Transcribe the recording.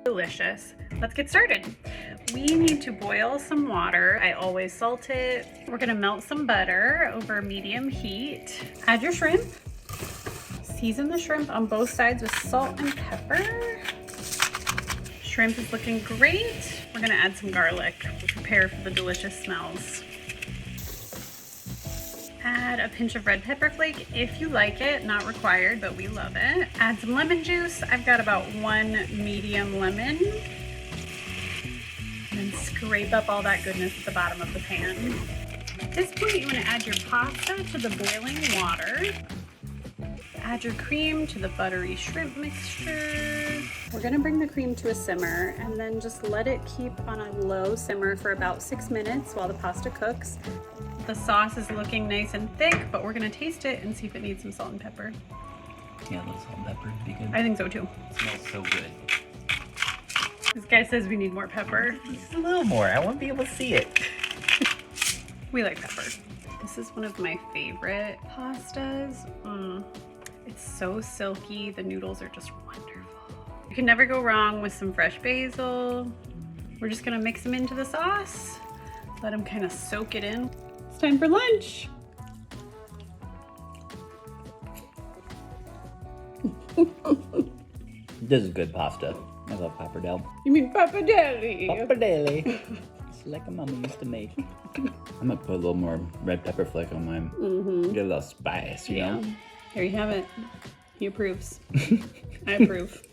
delicious. Let's get started. We need to boil some water. I always salt it. We're gonna melt some butter over medium heat. Add your shrimp. Season the shrimp on both sides with salt and pepper. Shrimp is looking great. We're gonna add some garlic to prepare for the delicious smells. Add a pinch of red pepper flake if you like it, not required, but we love it. Add some lemon juice. I've got about 1 medium lemon. And then scrape up all that goodness at the bottom of the pan. At this point, you want to add your pasta to the boiling water. Add your cream to the buttery shrimp mixture. We're gonna bring the cream to a simmer and then just let it keep on a low simmer for about 6 minutes while the pasta cooks. The sauce is looking nice and thick, but we're gonna taste it and see if it needs some salt and pepper. Yeah, a little salt and pepper would be good. I think so too. It smells so good. This guy says we need more pepper. Just a little more. I want to be able to see it. We like pepper. This is one of my favorite pastas. It's so silky. The noodles are just wonderful. You can never go wrong with some fresh basil. We're just gonna mix them into the sauce. Let them kind of soak it in. It's time for lunch. This is good pasta. I love pappardelle. You mean pappardelle? Pappardelle. It's like a mama used to make. I'm gonna put a little more red pepper flake on mine. Get a little spice, you know? There you have it. He approves. I approve.